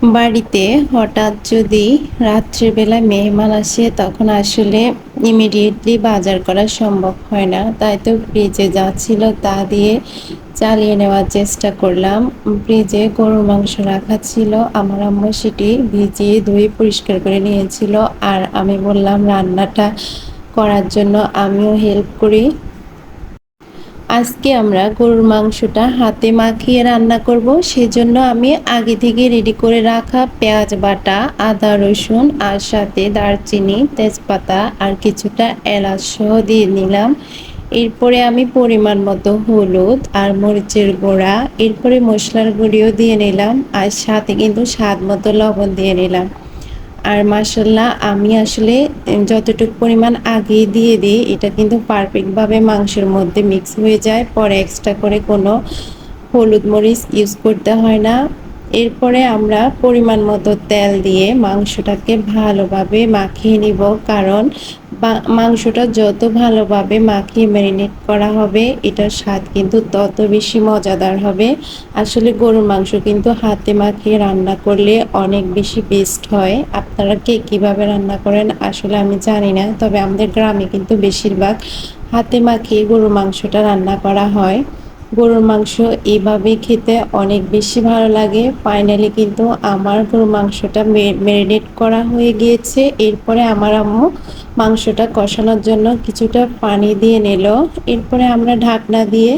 বাড়িতে হঠাৎ যদি রাত্রিবেলা মেহমান আসে তখন আসলে ইমিডিয়েটলি বাজার করা সম্ভব হয় না, তাই তো ফ্রিজে যা ছিল তা দিয়ে চালিয়ে নেওয়ার চেষ্টা করলাম। ফ্রিজে গরুর মাংস রাখা ছিল, আমার আম্মু সেটি ভিজিয়ে ধুয়ে পরিষ্কার করে নিয়েছিল। আর আমি বললাম রান্নাটা করার জন্য আমিও হেল্প করি। আজকে আমরা গরুর মাংসটা হাতে মাখিয়ে রান্না করব, সেজন্য আমি আগে থেকে রেডি করে রাখা পেঁয়াজ বাটা, আদা রসুন আর সাথে দারচিনি, তেজপাতা আর কিছুটা এলাচ সহ দিয়ে নিলাম। এরপরে আমি পরিমাণ মতো হলুদ আর মরিচের গুঁড়া, এরপরে মশলার গুঁড়িও দিয়ে নিলাম আর সাথে কিন্তু স্বাদ মতো লবণ দিয়ে নিলাম। আর মাশাল্লাহ আমি আসলে যতটুকু পরিমাণ আগেই দিয়ে দিই এটা কিন্তু পারফেক্টভাবে মাংসের মধ্যে মিক্স হয়ে যায়, পরে এক্সট্রা করে কোনো হলুদ মরিচ ইউজ করতে হয় না। এরপরে আমরা পরিমাণ মতো তেল দিয়ে মাংসটাকে ভালোভাবে মাখিয়ে নিব, কারণ মাংসটা যত ভালোভাবে মাখিয়ে ম্যারিনেট করা হবে এটার স্বাদ কিন্তু তত বেশি মজাদার হবে। আসলে গরুর মাংস কিন্তু হাতে মাখিয়ে রান্না করলে অনেক বেশি বেস্ট হয়। আপনারা কে কীভাবে রান্না করেন আসলে আমি জানি না, তবে আমাদের গ্রামে কিন্তু বেশিরভাগ হাতে মাখিয়ে গরুর মাংসটা রান্না করা হয়। গরুর মাংস এইভাবে খেতে অনেক বেশি ভালো লাগে। ফাইনালি কিন্তু আমার গরুর মাংসটা ম্যারিনেট করা হয়ে গিয়েছে। এরপরে আমার আম্মু মাংসটা কষানোর জন্য কিছুটা পানি দিয়ে নিল। এরপরে আমরা ঢাকনা দিয়ে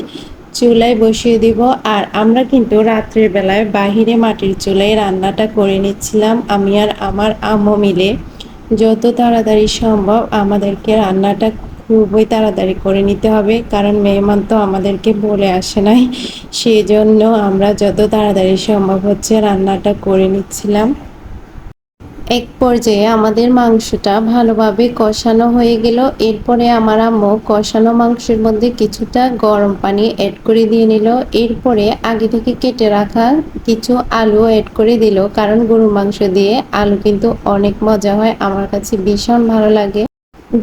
চুলায় বসিয়ে দিব। আর আমরা কিন্তু রাত্রের বেলায় বাহিরে মাটির চুলায় রান্নাটা করে নিচ্ছিলাম, আমি আর আমার আম্মু মিলে। যত তাড়াতাড়ি সম্ভব আমাদেরকে রান্নাটা খুবই তাড়াতাড়ি করে নিতে হবে, কারণ মেহমান তো আমাদেরকে বলে আসে নাই। সেই জন্য আমরা যত তাড়াতাড়ি সম্ভব হচ্ছে রান্নাটা করে নিচ্ছিলাম। এক পর্যায়ে আমাদের মাংসটা ভালোভাবে কষানো হয়ে গেল। এরপরে আমার আম্মু কষানো মাংসের মধ্যে কিছুটা গরম পানি অ্যাড করে দিয়ে নিল। এরপরে আগে থেকে কেটে রাখা কিছু আলু অ্যাড করে দিল, কারণ গরুর মাংস দিয়ে আলু কিন্তু অনেক মজা হয়, আমার কাছে ভীষণ ভালো লাগে।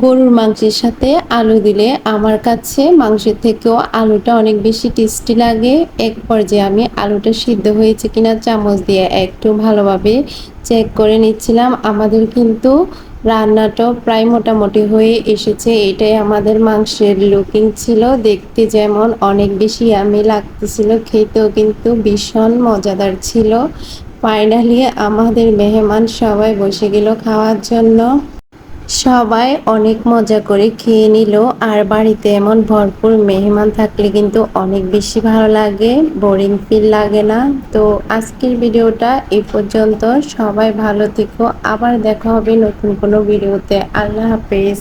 গরুর মাংসের সাথে আলু দিলে আমার কাছে মাংসের থেকেও আলুটা অনেক বেশি টেস্টি লাগে। এক পর্যায়ে আমি আলুটা সিদ্ধ হয়েছে কিনা চামচ দিয়ে একটু ভালোভাবে চেক করে নিচ্ছিলাম। আমাদের কিন্তু রান্নাটা প্রায় মোটামুটি হয়ে এসেছে। এটাই আমাদের মাংসের লুকিং ছিল, দেখতে যেমন অনেক বেশি আমি লাগতেছিল, খেতেও কিন্তু ভীষণ মজাদার ছিল। ফাইনালি আমাদের মেহমান সবাই বসে গেল খাওয়ার জন্য। সবাই অনেক মজা করে খেয়ে নিল। আর বাড়িতে এমন ভরপুর মেহমান থাকলে কিন্তু অনেক বেশি ভালো লাগে, বোরিং ফিল লাগে না। তো আজকের ভিডিওটা এই পর্যন্ত। সবাই ভালো থেকো, আবার দেখা হবে নতুন কোনো ভিডিওতে। আল্লাহ হাফেজ।